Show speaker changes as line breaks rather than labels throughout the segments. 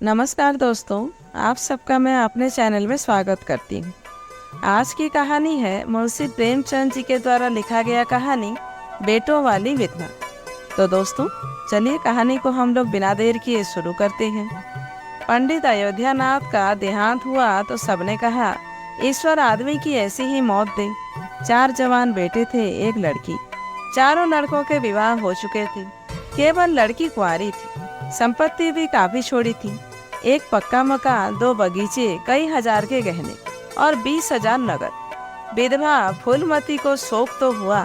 नमस्कार दोस्तों, आप सबका मैं अपने चैनल में स्वागत करती हूँ। आज की कहानी है मुंशी प्रेमचंद जी के द्वारा लिखा गया कहानी बेटों वाली विधवा। तो दोस्तों, चलिए कहानी को हम लोग बिना देर किए शुरू करते हैं। पंडित अयोध्यानाथ का देहांत हुआ तो सबने कहा, ईश्वर आदमी की ऐसी ही मौत दे। 4 जवान बेटे थे, एक लड़की। चारों लड़कों के विवाह हो चुके थे, केवल लड़की कुंवारी थी। संपत्ति भी काफी छोड़ी थी। एक पक्का मकान, 2 बगीचे, कई हजार के गहने और 20,000 नगद। विधवा फूलमती को शोक तो हुआ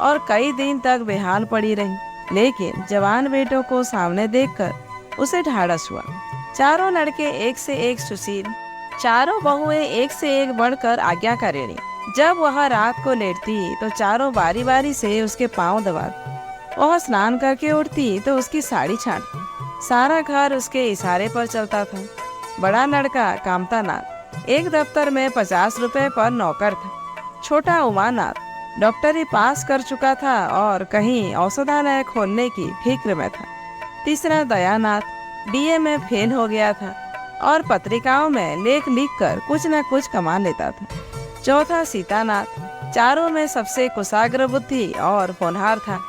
और कई दिन तक बेहाल पड़ी रही, लेकिन जवान बेटों को सामने देखकर उसे ढाढ़स हुआ। चारों लड़के एक से एक सुशील, चारों बहुएं एक से एक बढ़कर आज्ञाकारिणी। जब वह रात को लेटती तो चारों बारी बारी से उसके पांव दबाती। वह स्नान करके उठती तो उसकी साड़ी छांटती। सारा घर उसके इशारे पर चलता था। बड़ा लड़का कामतानाथ एक दफ्तर में 50 रुपए पर नौकर था। छोटा उमानाथ डॉक्टरी पास कर चुका था और कहीं औषधालय खोलने की फिक्र में था। तीसरा दयानाथ बीए में फेल हो गया था और पत्रिकाओं में लेख लिखकर कुछ न कुछ कमा लेता था। चौथा सीतानाथ चारों में सबसे कुशाग्र बुद्धि और होनहार था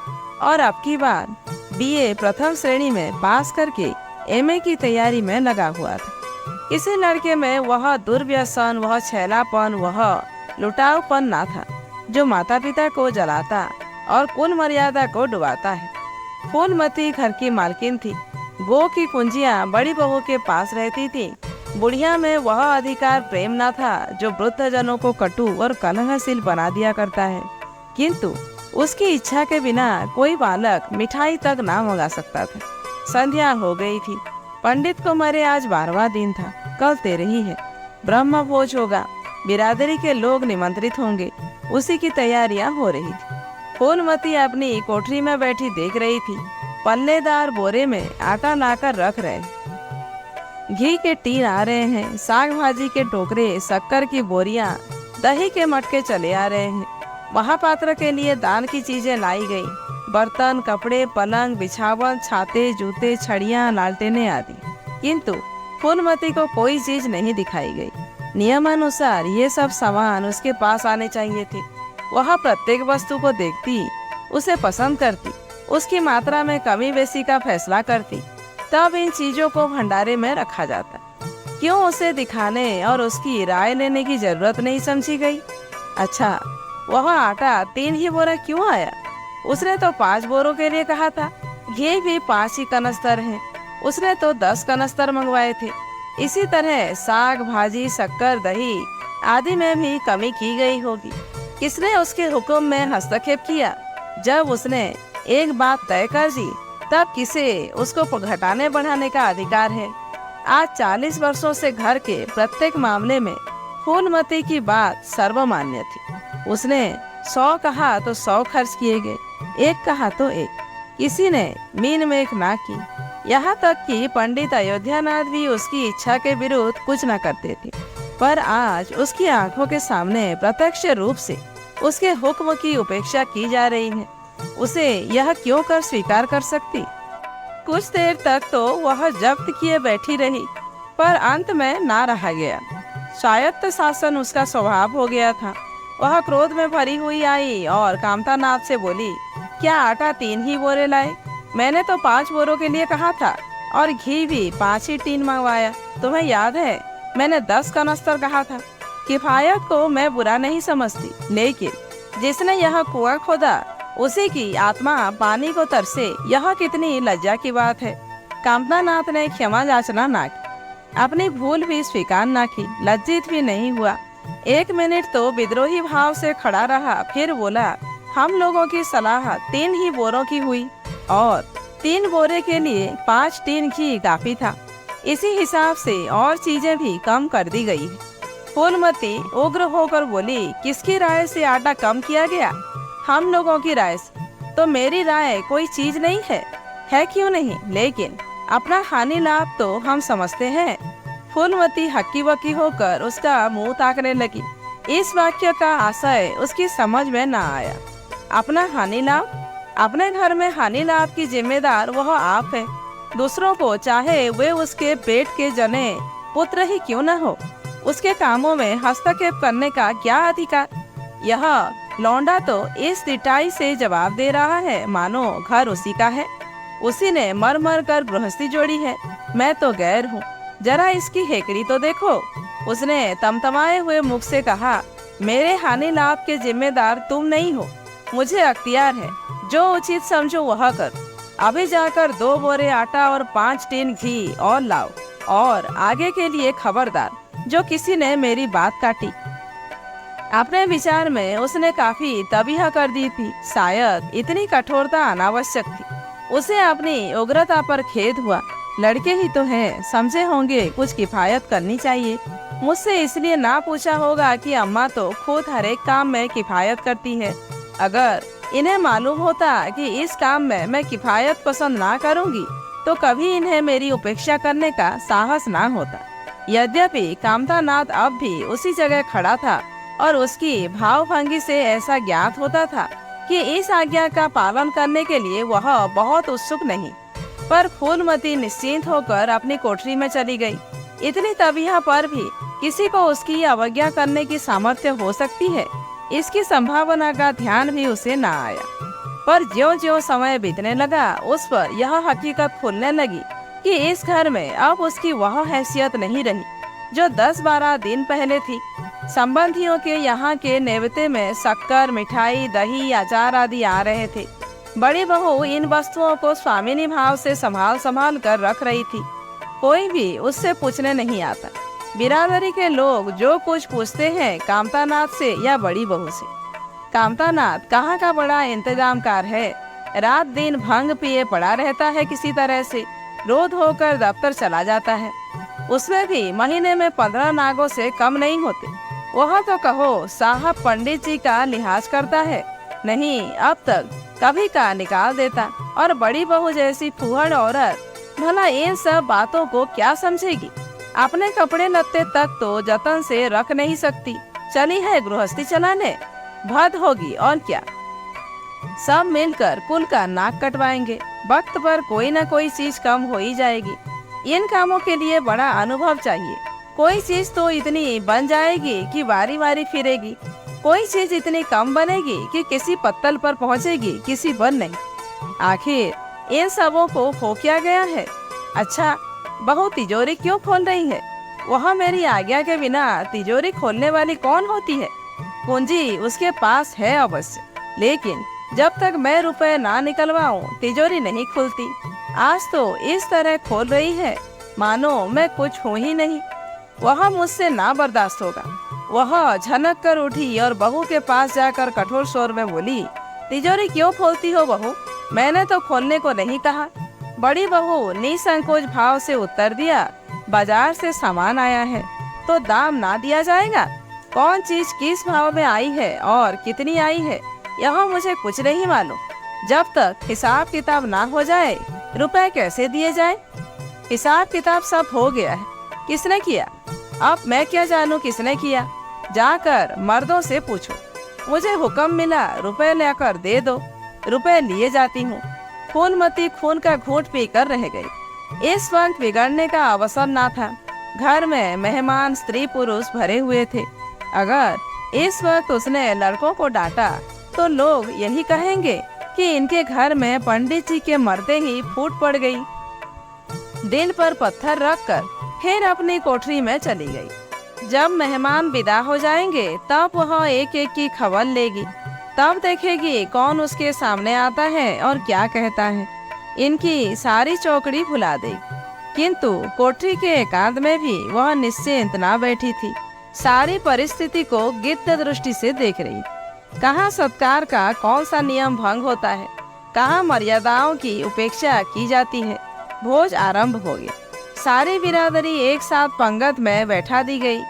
और अब की बार बीए प्रथम श्रेणी में पास करके एमए की तैयारी में लगा हुआ था। इसी लड़के में वह दुर्व्यसन, वह छैलापन, वह लुटाऊपन ना था जो माता पिता को जलाता और कुल मर्यादा को डुबाता है। फूलमती घर की मालकिन थी। गो की कुंजियां बड़ी बहू के पास रहती थी। बुढ़िया में वह अधिकार प्रेम ना था जो वृद्ध जनों को कटु और कलहशील बना दिया करता है, किंतु उसकी इच्छा के बिना कोई बालक मिठाई तक ना मंगा सकता था। संध्या हो गई थी। पंडित को मरे आज 12वां दिन था। कल 13 है। ब्रह्म भोज होगा, बिरादरी के लोग निमंत्रित होंगे, उसी की तैयारियां हो रही थी। फूलमती अपनी कोठरी में बैठी देख रही थी। पल्लेदार बोरे में आटा लाकर रख रहे, घी के टीन आ रहे हैं, साग भाजी के टोकरे, शक्कर की बोरियां, दही के मटके चले आ रहे हैं। महापात्र के लिए दान की चीजें लाई गई, बर्तन, कपड़े, पलंग, बिछावन, छाते, जूते, छड़ियां, लालटेनें आदि। किंतु फूलमती को कोई चीज नहीं दिखाई गई। नियमानुसार ये सब सामान उसके पास आने चाहिए थे। वह प्रत्येक वस्तु को देखती, उसे पसंद करती, उसकी मात्रा में कमी बेसी का फैसला करती, तब इन चीजों को भंडारे में रखा जाता। क्यों उसे दिखाने और उसकी राय लेने की जरूरत नहीं समझी गई? अच्छा, वह आटा 3 ही बोरा क्यों आया? उसने तो 5 बोरों के लिए कहा था। घी भी 5 ही कनस्तर हैं, उसने तो 10 कनस्तर मंगवाए थे। इसी तरह साग, भाजी, शक्कर, दही आदि में भी कमी की गई होगी। किसने उसके हुक्म में हस्तक्षेप किया? जब उसने एक बात तय कर दी, तब किसे उसको घटाने बढ़ाने का अधिकार है? आज 40 वर्षों से घर के प्रत्येक मामले में फूलमती की बात सर्वमान्य थी। उसने 100 कहा तो 100 खर्च किए गए, 1 कहा तो 1। किसी ने मीन मेख ना की। यहाँ तक कि पंडित अयोध्यानाथ भी उसकी इच्छा के विरुद्ध कुछ न करते थे। पर आज उसकी आंखों के सामने प्रत्यक्ष रूप से उसके हुक्म की उपेक्षा की जा रही है। उसे यह क्यों कर स्वीकार कर सकती? कुछ देर तक तो वह जब्त किए बैठी रही, पर अंत में ना रहा गया। स्वायत्त शासन उसका स्वभाव हो गया था। वह क्रोध में भरी हुई आई और कामतानाथ से बोली, क्या आटा 3 ही बोरे लाए? मैंने तो 5 बोरों के लिए कहा था और घी भी 5 ही टीन मंगवाया। तुम्हें याद है, मैंने 10 कनस्तर कहा था। किफायत को मैं बुरा नहीं समझती, लेकिन जिसने यह कुआं खोदा उसी की आत्मा पानी को तरसे, यह कितनी लज्जा की बात है। कामतानाथ ने क्षमा याचना ना की, अपनी भूल भी स्वीकार ना की, लज्जित भी नहीं हुआ। 1 मिनट तो विद्रोही भाव से खड़ा रहा, फिर बोला, हम लोगों की सलाह 3 ही बोरों की हुई और 3 बोरे के लिए 5 टीन घी काफी था। इसी हिसाब से और चीजें भी कम कर दी गई है। फूलमती उग्र होकर बोली, किसकी राय से आटा कम किया गया? हम लोगों की राय से। तो मेरी राय कोई चीज नहीं है क्यों नहीं? लेकिन अपना हानि लाभ तो हम समझते हैं। फूलमती हक्की बक्की होकर उसका मुंह ताकने लगी। इस वाक्य का आशय उसकी समझ में न आया। अपना हानि लाभ? अपने घर में हानि लाभ की जिम्मेदार वह आप है। दूसरों को, चाहे वे उसके पेट के जने पुत्र ही क्यों न हो, उसके कामों में हस्तक्षेप करने का क्या अधिकार। यह लौंडा तो इस तिटाई से जवाब दे रहा है मानो घर उसी का है। उसी ने मर मर कर गृहस्थी जोड़ी है, मैं तो गैर हूँ। जरा इसकी हेकड़ी तो देखो। उसने तमतमाए हुए मुख से कहा, मेरे हानि लाभ के जिम्मेदार तुम नहीं हो, मुझे अख्तियार है, जो उचित समझो वह कर। अभी जाकर 2 बोरे आटा और 5 टीन घी और लाओ, और आगे के लिए खबरदार जो किसी ने मेरी बात काटी। अपने विचार में उसने काफी तबीहा कर दी थी, शायद इतनी कठोरता अनावश्यक थी। उसे अपनी उग्रता पर खेद हुआ। लड़के ही तो हैं, समझे होंगे कुछ किफायत करनी चाहिए। मुझसे इसलिए ना पूछा होगा कि अम्मा तो खुद हर एक काम में किफायत करती है। अगर इन्हें मालूम होता कि इस काम में मैं किफायत पसंद ना करूंगी तो कभी इन्हें मेरी उपेक्षा करने का साहस ना होता। यद्यपि कामतानाथ अब भी उसी जगह खड़ा था और उसकी भावभंगी से ऐसा ज्ञात होता था कि इस आज्ञा का पालन करने के लिए वह बहुत उत्सुक नहीं। पर फूलमती निश्चिंत होकर अपनी कोठरी में चली गई। इतनी तबीहा पर भी किसी को उसकी अवज्ञा करने की सामर्थ्य हो सकती है, इसकी संभावना का ध्यान भी उसे न आया। पर ज्यों-ज्यों समय बीतने लगा, उस पर यह हकीकत खुलने लगी कि इस घर में अब उसकी वह हैसियत नहीं रही जो 10-12 दिन पहले थी। संबंधियों के यहाँ के नेवते में शक्कर, मिठाई, दही, अचार आदि आ रहे थे। बड़ी बहू इन वस्तुओं को स्वामिनी भाव से संभाल कर रख रही थी। कोई भी उससे पूछने नहीं आता। बिरादरी के लोग जो कुछ पूछते हैं कामतानाथ से या बड़ी बहू से। कामतानाथ कहाँ का बड़ा इंतजामकार है, रात दिन भंग पिए पड़ा रहता है, किसी तरह से रोध होकर दफ्तर चला जाता है। उसमें भी महीने में 15 नागों से कम नहीं होते। वह तो कहो साहब पंडित जी का लिहाज करता है, नहीं अब तक कभी का निकाल देता। और बड़ी बहू जैसी फूहड़ औरत भला इन सब बातों को क्या समझेगी। अपने कपड़े लत्ते तक तो जतन से रख नहीं सकती, चली है गृहस्थी चलाने, भद होगी और क्या। सब मिलकर कुल का नाक कटवाएंगे, वक्त पर कोई न कोई चीज कम हो ही जाएगी। इन कामों के लिए बड़ा अनुभव चाहिए। कोई चीज तो इतनी बन जाएगी कि वारी वारी फिरेगी, कोई चीज इतनी कम बनेगी कि किसी पत्तल पर पहुंचेगी, किसी पर नहीं। आखिर इन सबों को हो क्या गया है। अच्छा, बहू तिजोरी क्यों खोल रही है? वह मेरी आज्ञा के बिना तिजोरी खोलने वाली कौन होती है? पूंजी उसके पास है अवश्य, लेकिन जब तक मैं रुपए ना निकलवाऊं तिजोरी नहीं खुलती। आज तो इस तरह खोल रही है मानो मैं कुछ हूँ ही नहीं। वह मुझसे ना बर्दाश्त होगा। वह झनक कर उठी और बहू के पास जाकर कठोर स्वर में बोली, तिजोरी क्यों खोलती हो बहू? मैंने तो खोलने को नहीं कहा। बड़ी बहू निसंकोच भाव से उत्तर दिया, बाजार से सामान आया है तो दाम ना दिया जाएगा? कौन चीज किस भाव में आई है और कितनी आई है यह मुझे कुछ नहीं मालूम। जब तक हिसाब किताब ना हो जाए रुपए कैसे दिए जाए? हिसाब किताब सब हो गया है। किसने किया? अब मैं क्या जानूं किसने किया? जाकर मर्दों से पूछो। मुझे हुक्म मिला रुपए लेकर दे दो, रुपए लिए जाती हूँ। फूलमती खून का घूंट पीकर रह गई। इस वक्त बिगड़ने का अवसर ना था। घर में मेहमान स्त्री पुरुष भरे हुए थे। अगर इस वक्त उसने लड़कों को डांटा तो लोग यही कहेंगे कि इनके घर में पंडित जी के मरते ही फूट पड़ गई। दिल पर पत्थर रखकर फिर अपनी कोठरी में चली गई। जब मेहमान विदा हो जाएंगे तब वह एक एक की खबर लेगी। तब देखेगी कौन उसके सामने आता है और क्या कहता है। इनकी सारी चौकड़ी भुला देगी। किंतु कोठरी के एकांत में भी वह निश्चिंत ना बैठी थी। सारी परिस्थिति को गिद्ध दृष्टि से देख रही। कहाँ सत्कार का कौन सा नियम भंग होता है, कहाँ मर्यादाओं की उपेक्षा की जाती है। भोज आरंभ हो गया। सारी बिरादरी एक साथ पंगत में बैठा दी गई।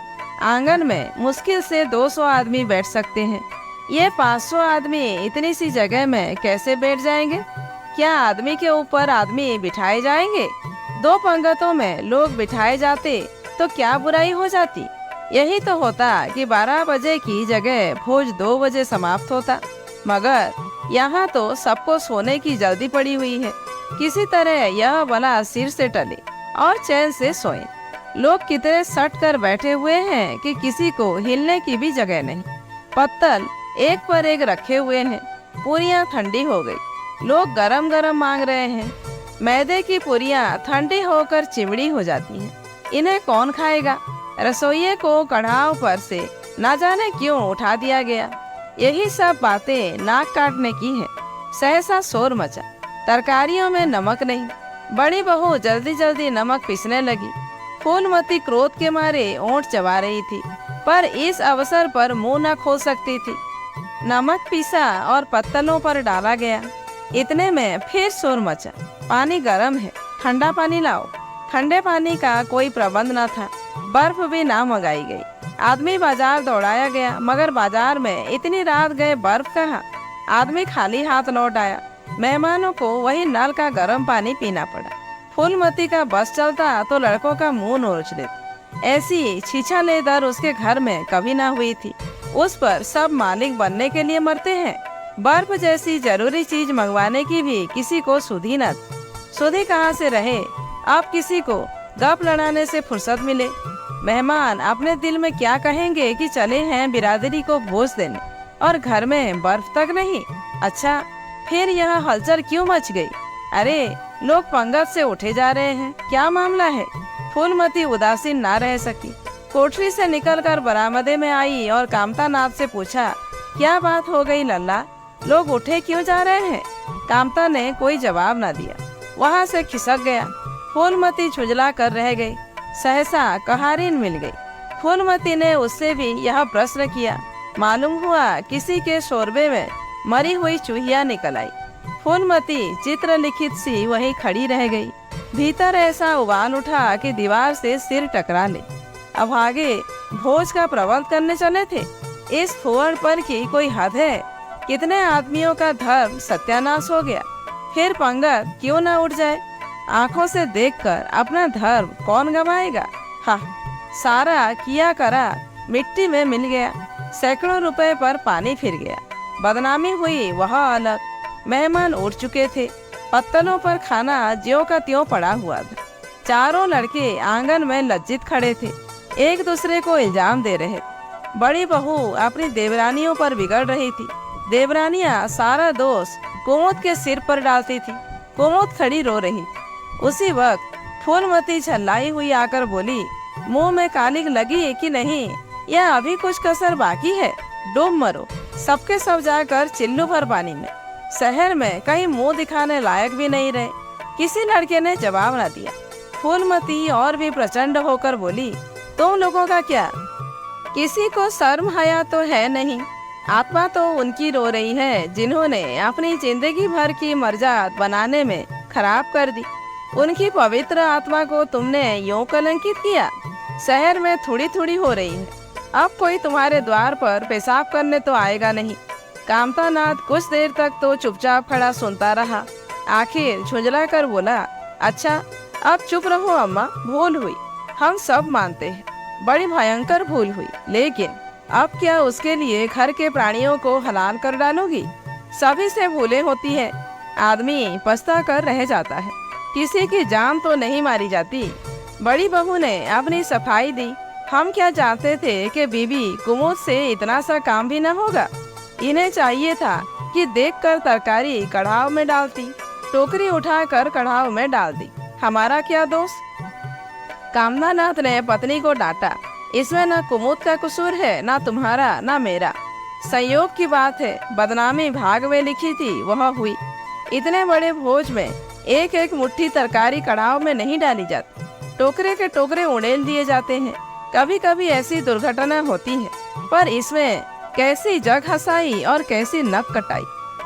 आंगन में मुश्किल से 200 आदमी बैठ सकते हैं। ये 500 आदमी इतनी सी जगह में कैसे बैठ जाएंगे? क्या आदमी के ऊपर आदमी बिठाए जाएंगे? 2 पंगतों में लोग बिठाए जाते तो क्या बुराई हो जाती? यही तो होता कि 12 बजे की जगह भोज 2 बजे समाप्त होता। मगर यहाँ तो सबको सोने की जल्दी पड़ी हुई है। किसी तरह यह बला सिर से टले और चैन से सोए। लोग कितने सट कर बैठे हुए हैं कि किसी को हिलने की भी जगह नहीं। पत्तल एक पर एक रखे हुए हैं। पूरियां ठंडी हो गई। लोग गरम गरम मांग रहे हैं। मैदे की पूरियां ठंडी होकर चिमड़ी हो जाती हैं। इन्हें कौन खाएगा? रसोइये को कढ़ाव पर से ना जाने क्यों उठा दिया गया। यही सब बातें नाक काटने की है। सहसा शोर मचा। तरकारियों में नमक नहीं। बड़ी बहू जल्दी जल्दी नमक पीसने लगी। फूलमती क्रोध के मारे ओंठ चबा रही थी, पर इस अवसर पर मुंह न खोल सकती थी। नमक पीसा और पत्तलों पर डाला गया। इतने में फिर शोर मचा। पानी गर्म है, ठंडा पानी लाओ। ठंडे पानी का कोई प्रबंध न था। बर्फ भी ना मंगाई गई। आदमी बाजार दौड़ाया गया, मगर बाजार में इतनी रात गए बर्फ कहाँ। आदमी खाली हाथ लौट आया। मेहमानों को वही नल का गर्म पानी पीना पड़ा। फूलमती का बस चलता तो लड़कों का मुंह नोच देती। ऐसी छीछालेदर उसके घर में कभी ना हुई थी। उस पर सब मालिक बनने के लिए मरते हैं। बर्फ जैसी जरूरी चीज मंगवाने की भी किसी को सुधी न। सुधी कहाँ से रहे? अब किसी को गप लड़ाने से फुर्सत मिले। मेहमान अपने दिल में क्या कहेंगे कि चले हैं बिरादरी को भोज देने और घर में बर्फ तक नहीं। अच्छा, फिर यह हलचल क्यों मच गई? अरे, लोग पंगत से उठे जा रहे हैं। क्या मामला है? फूलमती उदासीन ना रह सकी। कोठरी से निकलकर बरामदे में आई और कामतानाथ से पूछा, क्या बात हो गई लल्ला? लोग उठे क्यों जा रहे हैं? कामता ने कोई जवाब न दिया। वहाँ से खिसक गया। फूलमती झुंझला कर रह गई। सहसा कहारिन मिल गई। फूलमती ने उससे भी यह प्रश्न किया। मालूम हुआ किसी के शोरबे में मरी हुई चूहिया निकल आई। फूलमती चित्रलिखित सी वहीं खड़ी रह गई। भीतर ऐसा उबाल उठा कि दीवार से सिर टकरा ले। अब आगे भोज का प्रबंध करने चले थे। इस फुहड़ पर की कोई हद है? कितने आदमियों का धर्म सत्यानाश हो गया। फिर पंगत क्यों न उठ जाए? आंखों से देखकर अपना धर्म कौन गवाएगा? हाँ, सारा किया करा मिट्टी में मिल गया। सैकड़ों रुपए पर पानी फिर गया। बदनामी हुई वह अलग। मेहमान उठ चुके थे। पत्तलों पर खाना ज्यों का त्यों पड़ा हुआ था। चारों लड़के आंगन में लज्जित खड़े थे, एक दूसरे को इल्जाम दे रहे। बड़ी बहू अपनी देवरानियों पर बिगड़ रही थी। देवरानियां सारा दोष कुमुद के सिर पर डालती थी। कुमुद खड़ी रो रही थी। उसी वक्त फूलमती झल्लाई हुई आकर बोली, मुंह में कालिक लगी कि नहीं, या अभी कुछ कसर बाकी है? डूब मरो, सबके सब जाकर चिल्लू भर पानी में। शहर में कहीं मुंह दिखाने लायक भी नहीं रहे। किसी लड़के ने जवाब न दिया। फूलमती और भी प्रचंड होकर बोली, तुम लोगों का क्या? किसी को शर्म हया तो है नहीं। आत्मा तो उनकी रो रही है जिन्होंने अपनी जिंदगी भर की मर्जाद बनाने में खराब कर दी। उनकी पवित्र आत्मा को तुमने यूं कलंकित किया। शहर में थोड़ी थोड़ी हो रही है। अब कोई तुम्हारे द्वार पर पेशाब करने तो आएगा नहीं। कामतानाथ कुछ देर तक तो चुपचाप खड़ा सुनता रहा। आखिर झुंझला कर बोला, अच्छा अब चुप रहो अम्मा, भूल हुई, हम सब मानते हैं, बड़ी भयंकर भूल हुई, लेकिन अब क्या उसके लिए घर के प्राणियों को हलाल कर डालोगी? सभी से भूलें होती है। आदमी पछता कर रह जाता है, किसी की जान तो नहीं मारी जाती। बड़ी बहू ने अपनी सफाई दी। हम क्या जानते थे कि बीबी कुमुद से इतना सा काम भी न होगा। इन्हें चाहिए था कि देखकर तरकारी कढ़ाव में डालती, टोकरी उठाकर कढ़ाव में डाल दी। हमारा क्या दोष? कामनानाथ ने पत्नी को डांटा, इसमें न कुमुद का कसूर है, ना तुम्हारा ना मेरा। संयोग की बात है, बदनामी भाग में लिखी थी वह हुई। इतने बड़े भोज में एक एक मुट्ठी तरकारी कढ़ाव में नहीं डाली जाती, टोकरे के टोकरे उड़ेल दिए जाते हैं। कभी कभी ऐसी दुर्घटना होती है, पर इसमें कैसी जग हंसाई और कैसी नक कटाई।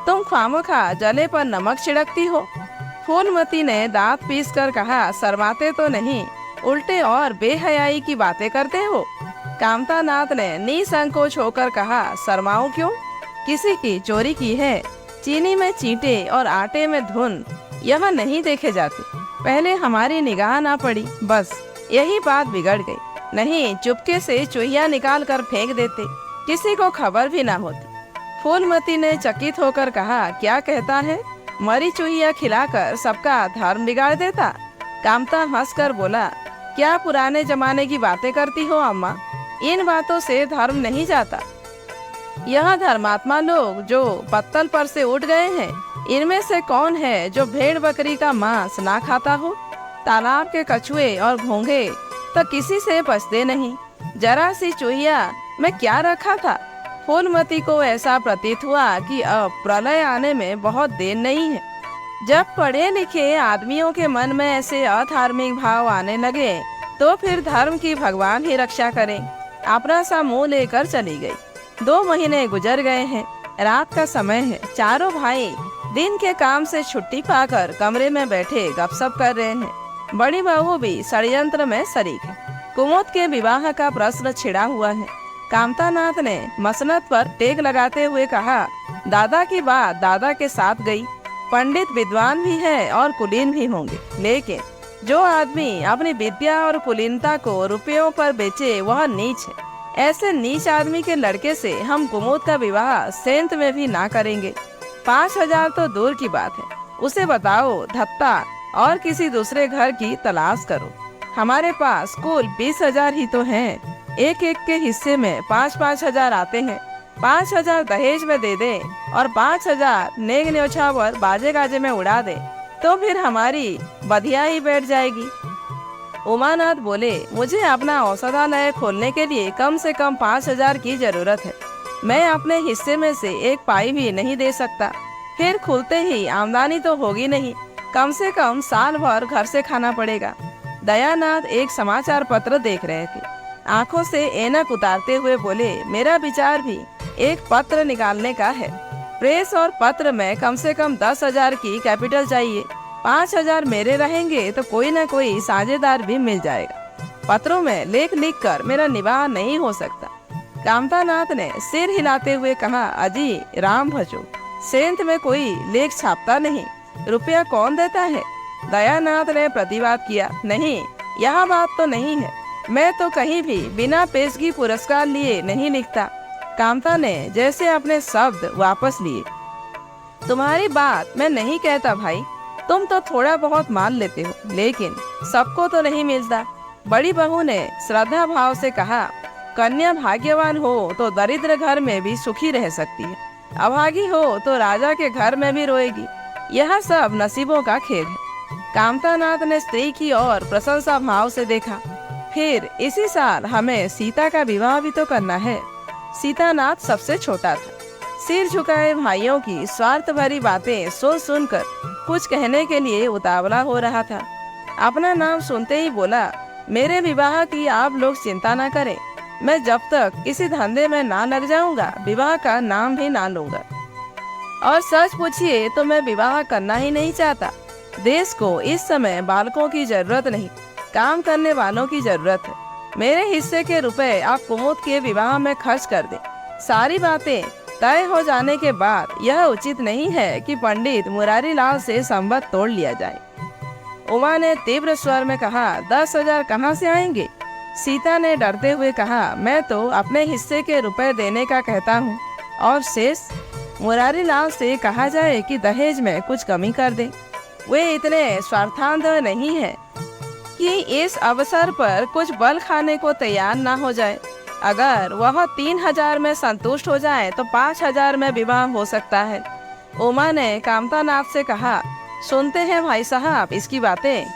तुम खामोखा जले पर नमक छिड़कती हो। फूलमती ने दांत पीस कर कहा, शर्माते तो नहीं, उल्टे और बेहयाई की बातें करते हो। कामतानाथ ने निसंकोच होकर कहा, शर्माऊं क्यों? किसी की चोरी की है? चीनी में चींटे और आटे में धुन यह नहीं देखे जाते। पहले हमारी निगाह ना पड़ी, बस यही बात बिगड़ गई। नहीं चुपके से चूहिया निकाल कर फेंक देते, किसी को खबर भी ना होती। फूलमती ने चकित होकर कहा, क्या कहता है? मरी चूहिया खिलाकर सबका धर्म बिगाड़ देता। कामता हंसकर बोला, क्या पुराने जमाने की बातें करती हो अम्मा? इन बातों से धर्म नहीं जाता। यह धर्मात्मा लोग जो पत्तल पर से उठ गए हैं, इनमें से कौन है जो भेड़ बकरी का मांस ना खाता हो? तालाब के कछुए और घोंघे तो किसी से बचते नहीं। जरा सी चूहिया में क्या रखा था? फूलमती को ऐसा प्रतीत हुआ कि अब प्रलय आने में बहुत देर नहीं है। जब पढ़े लिखे आदमियों के मन में ऐसे अधार्मिक भाव आने लगे तो फिर धर्म की भगवान ही रक्षा करें। अपना सा मुंह लेकर चली गई। 2 महीने गुजर गए हैं। रात का समय है। चारों भाई दिन के काम से छुट्टी पाकर कमरे में बैठे गपशप कर रहे हैं। बड़ी बहू भी षड्यंत्र में शरीक है। कुमुद के विवाह का प्रश्न छिड़ा हुआ है। कामतानाथ ने मसनद पर टेक लगाते हुए कहा, दादा की बात दादा के साथ गई। पंडित विद्वान भी है और कुलीन भी होंगे, लेकिन जो आदमी अपनी विद्या और कुलीनता को रुपयों पर बेचे वह नीच है। ऐसे नीच आदमी के लड़के से हम कुमुद का विवाह सेंत में भी ना करेंगे। 5,000 तो दूर की बात है। उसे बताओ धत्ता और किसी दूसरे घर की तलाश करो। हमारे पास कुल 20,000 ही तो हैं। एक एक के हिस्से में 5-5 हजार आते हैं। 5,000 दहेज में दे दे और 5,000 नेग न्योछावर बाजे गाजे में उड़ा दे तो फिर हमारी बधिया ही बैठ जाएगी। उमानाथ बोले, मुझे अपना औषधालय खोलने के लिए कम से कम 5,000 की जरूरत है। मैं अपने हिस्से में से एक पाई भी नहीं दे सकता। फिर खुलते ही आमदनी तो होगी नहीं, कम से कम साल भर घर से खाना पड़ेगा। दयानाथ एक समाचार पत्र देख रहे थे। आंखों से ऐनक उतारते हुए बोले, मेरा विचार भी एक पत्र निकालने का है। प्रेस और पत्र में कम से कम 10,000 की कैपिटल चाहिए। 5,000 मेरे रहेंगे तो कोई न कोई साझेदार भी मिल जाएगा। पत्रों में लेख लिखकर मेरा निवाह नहीं हो सकता। कामतानाथ ने सिर हिलाते हुए कहा, अजी राम भजो, सेंत में कोई लेख छापता नहीं। रुपया कौन देता है? दयानाथ ने प्रतिवाद किया, नहीं, यह बात तो नहीं है। मैं तो कहीं भी बिना पेशगी पुरस्कार लिए नहीं लिखता। कामता ने जैसे अपने शब्द वापस लिए। तुम्हारी बात मैं नहीं कहता भाई, तुम तो थोड़ा बहुत मान लेते हो, लेकिन सबको तो नहीं मिलता। बड़ी बहू ने श्रद्धा भाव से कहा, कन्या भाग्यवान हो तो दरिद्र घर में भी सुखी रह सकती है, अभागी हो तो राजा के घर में भी रोएगी। यह सब नसीबों का खेल है। कामतानाथ ने स्त्री की ओर प्रशंसा भाव से देखा। फिर इसी साल हमें सीता का विवाह भी तो करना है। सीतानाथ सबसे छोटा था। सिर झुकाए भाइयों की स्वार्थ भरी बातें सुन सुनकर कुछ कहने के लिए उतावला हो रहा था। अपना नाम सुनते ही बोला, मेरे विवाह की आप लोग चिंता न करें। मैं जब तक किसी धंधे में ना लग जाऊंगा विवाह का नाम भी ना लूंगा। और सच पूछिए तो मैं विवाह करना ही नहीं चाहता। देश को इस समय बालकों की जरूरत नहीं, काम करने वालों की जरूरत है। मेरे हिस्से के रुपए आप कुमुद के विवाह में खर्च कर दें। सारी बातें तय हो जाने के बाद यह उचित नहीं है कि पंडित मुरारी लाल से संबंध तोड़ लिया जाए। उमा ने तीव्र स्वर में कहा, 10,000 कहाँ से आएंगे? सीता ने डरते हुए कहा, मैं तो अपने हिस्से के रुपए देने का कहता हूँ, और शेष मुरारी लाल से कहा जाए कि दहेज में कुछ कमी कर दे। वे इतने स्वार्थांध नहीं है कि इस अवसर पर कुछ बल खाने को तैयार ना हो जाए। अगर वह 3,000 में संतुष्ट हो जाए तो 5,000 में विवाह हो सकता है। उमा ने कामतानाथ से कहा, सुनते हैं भाई साहब इसकी बातें।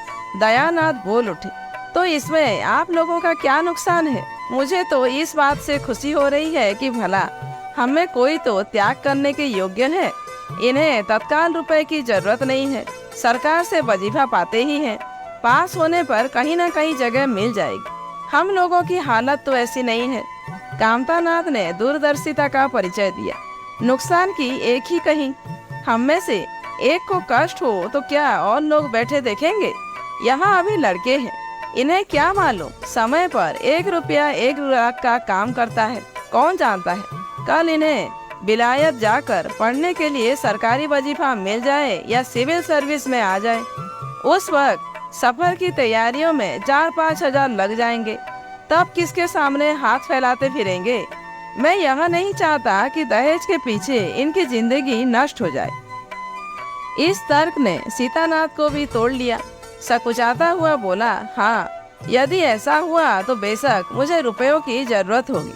दयानाथ बोल उठे, तो इसमें आप लोगों का क्या नुकसान है? मुझे तो इस बात से खुशी हो रही है कि भला हमें कोई तो त्याग करने के योग्य है। इन्हें तत्काल रुपए की जरूरत नहीं है, सरकार से वजीफा पाते ही हैं। पास होने पर कहीं न कहीं जगह मिल जाएगी। हम लोगों की हालत तो ऐसी नहीं है। कामतानाथ ने दूरदर्शिता का परिचय दिया। नुकसान की एक ही कहीं, हम में से एक को कष्ट हो तो क्या और लोग बैठे देखेंगे? यहाँ अभी लड़के हैं, इन्हें क्या मालूम समय पर 1 रुपया 1 लाख का काम करता है। कौन जानता है कल इन्हें विलायत जाकर पढ़ने के लिए सरकारी वजीफा मिल जाए या सिविल सर्विस में आ जाए। उस वक्त सफर की तैयारियों में 4-5 हजार लग जाएंगे। तब किसके सामने हाथ फैलाते फिरेंगे? मैं यह नहीं चाहता कि दहेज के पीछे इनकी जिंदगी नष्ट हो जाए। इस तर्क ने सीतानाथ को भी तोड़ लिया। सकुचाता हुआ बोला, हाँ, यदि ऐसा हुआ तो बेशक मुझे रुपयों की जरूरत होगी।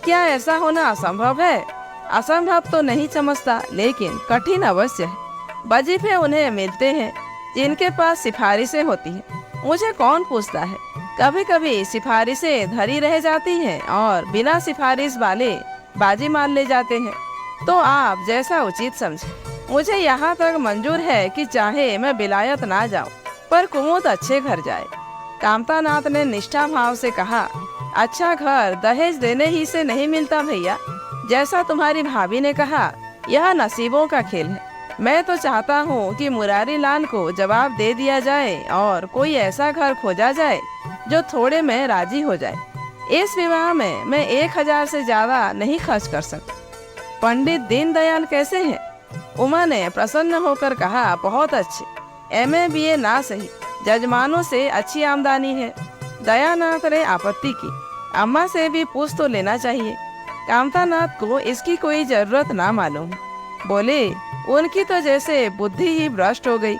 क्या ऐसा होना असंभव है? असंभव तो नहीं समझता, लेकिन कठिन अवश्य है। वजीफे उन्हें मिलते हैं जिनके पास सिफारिशें होती हैं। मुझे कौन पूछता है? कभी कभी सिफारिशें धरी रह जाती हैं और बिना सिफारिश वाले बाजी मार ले जाते हैं। तो आप जैसा उचित समझे। मुझे यहाँ तक मंजूर है कि चाहे मैं विलायत ना जाऊं, पर कुमुद अच्छे घर जाए। कामतानाथ ने निष्ठा भाव से कहा, अच्छा घर दहेज देने ही से नहीं मिलता भैया। जैसा तुम्हारी भाभी ने कहा, यह नसीबों का खेल है। मैं तो चाहता हूँ कि मुरारी लाल को जवाब दे दिया जाए और कोई ऐसा घर खोजा जाए जो थोड़े में राजी हो जाए। इस विवाह में मैं 1000 से ज्यादा नहीं खर्च कर सकता। पंडित दीनदयाल कैसे हैं? उमा ने प्रसन्न होकर कहा, बहुत अच्छे। MA BA ना सही, जजमानों से अच्छी आमदनी है। दयानाथ ने आपत्ति की, अम्मा से भी पूछ तो लेना चाहिए। कामतानाथ को इसकी कोई जरूरत ना मालूम। बोले, उनकी तो जैसे बुद्धि ही भ्रष्ट हो गई।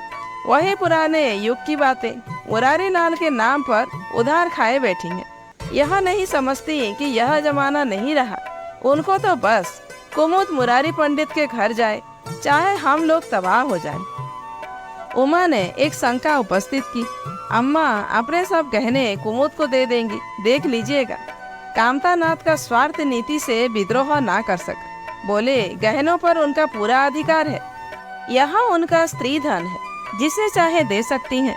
वही पुराने युग की बातें मुरारी लाल के नाम पर उधार खाए बैठी हैं। यह नहीं समझती कि यह जमाना नहीं रहा। उनको तो बस कुमुद मुरारी पंडित के घर जाए, चाहे हम लोग तबाह हो जाएं। उमा ने एक शंका उपस्थित की, अम्मा अपने सब गहने कुमुद को दे देंगी, देख लीजिएगा। कामतानाथ का स्वार्थ नीति से विद्रोह ना कर सका। बोले, गहनों पर उनका पूरा अधिकार है। यह उनका स्त्री धन है, जिसे चाहे दे सकती हैं।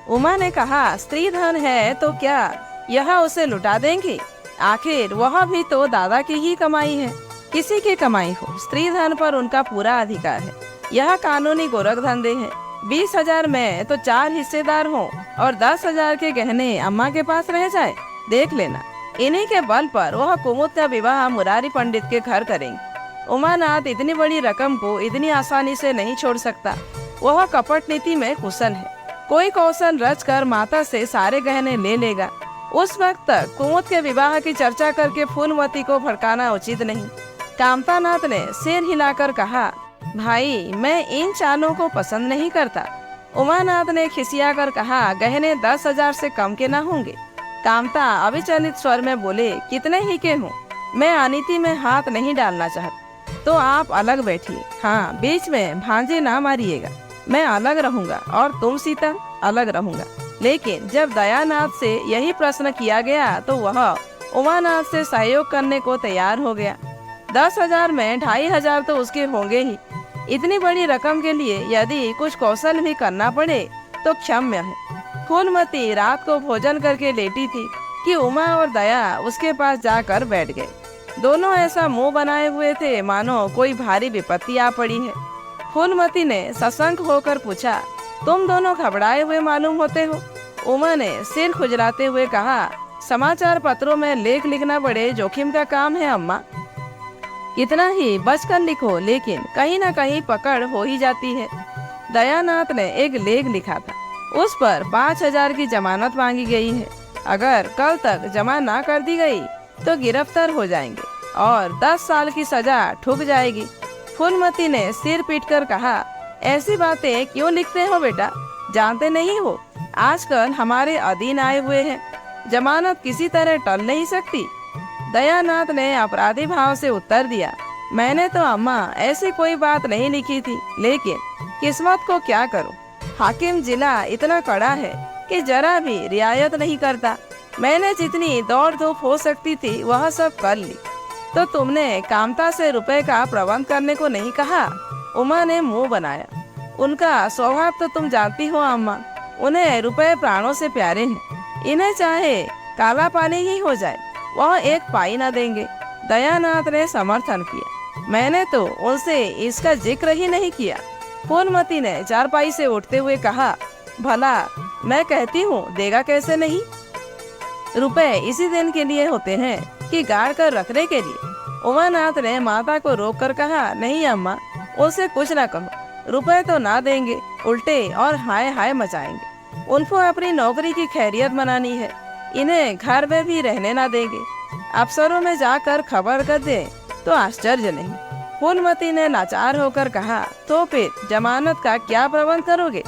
उमा ने कहा, स्त्री धन है तो क्या यह उसे लुटा देंगी? आखिर वह भी तो दादा की ही कमाई है। किसी की कमाई हो, स्त्री धन पर उनका पूरा अधिकार है। यह कानूनी गोरख धंधे हैं। 20,000 में तो 4 हिस्सेदार हों और 10,000 के गहने अम्मा के पास रह जाए, देख लेना। इन्हीं के बल पर वह कुमुद का विवाह मुरारी पंडित के घर करेंगे। उमानाथ इतनी बड़ी रकम को इतनी आसानी से नहीं छोड़ सकता। वह कपट नीति में कुशल है। कोई कौशल रच कर माता से सारे गहने ले लेगा। उस वक्त तक कुमुद के विवाह की चर्चा करके फूलमती को भड़काना उचित नहीं। कामतानाथ ने सिर हिलाकर कहा, भाई, मैं इन चालों को पसंद नहीं करता। उमानाथ ने खिसिया कर कहा, गहने 10,000 से कम के ना होंगे। कामता अविचलित स्वर में बोले, कितने ही के हों, मैं अनीति में हाथ नहीं डालना चाहता। तो आप अलग बैठिए। हाँ, बीच में भांजे ना मारिएगा। मैं अलग रहूंगा और तुम सीता अलग रहूंगा। लेकिन जब दयानाथ से यही प्रश्न किया गया तो वह उमानाथ से सहयोग करने को तैयार हो गया। 10,000 में 2,500 तो उसके होंगे ही। इतनी बड़ी रकम के लिए यदि कुछ कौशल भी करना पड़े तो क्षम्य है। फूलमती रात को भोजन करके लेटी थी कि उमा और दया उसके पास जाकर बैठ गए। दोनों ऐसा मुंह बनाए हुए थे मानो कोई भारी विपत्ति आ पड़ी है। फूलमती ने सशंक होकर पूछा, तुम दोनों घबराए हुए मालूम होते हो। उमा ने सिर खुजलाते हुए कहा, समाचार पत्रों में लेख लिखना बड़े जोखिम का काम है अम्मा। कितना ही बचकर लिखो, लेकिन कहीं ना कहीं पकड़ हो ही जाती है। दयानाथ ने एक लेख लिखा था, उस पर 5,000 की जमानत मांगी गई है। अगर कल तक जमा ना कर दी गई तो गिरफ्तार हो जाएंगे और 10 साल की सजा ठुक जाएगी। फूलमती ने सिर पीटकर कहा, ऐसी बातें क्यों लिखते हो बेटा? जानते नहीं हो आजकल हमारे अधीन आए हुए हैं, जमानत किसी तरह टल नहीं सकती। दयानाथ ने अपराधी भाव से उत्तर दिया, मैंने तो अम्मा ऐसी कोई बात नहीं लिखी थी, लेकिन किस्मत को क्या करूं। हाकिम जिला इतना कड़ा है कि जरा भी रियायत नहीं करता। मैंने जितनी दौड़ धूप हो सकती थी वह सब कर ली। तो तुमने कामता से रुपए का प्रबंध करने को नहीं कहा? उमा ने मुंह बनाया। उनका स्वभाव तो तुम जानती हो अम्मा, उन्हें रुपए प्राणों से प्यारे हैं। इन्हें चाहे काला पानी ही हो जाए, वह एक पाई न देंगे। दयानाथ ने समर्थन किया, मैंने तो उनसे इसका जिक्र ही नहीं किया। फूलमती ने चारपाई से उठते हुए कहा, भला मैं कहती हूँ देगा कैसे नहीं? रुपए इसी दिन के लिए होते हैं कि गाड़ कर रखने के लिए? उमानाथ ने माता को रोककर कहा, नहीं अम्मा, उनसे कुछ ना कहो। रुपए तो ना देंगे, उल्टे और हाय हाय मचाएंगे। उनको अपनी नौकरी की खैरियत मनानी है, इन्हें घर में भी रहने ना देंगे। अफसरों में जाकर खबर कर दे तो आश्चर्य नहीं। फूलमती ने लाचार होकर कहा, तो फिर जमानत का क्या प्रबंध करोगे?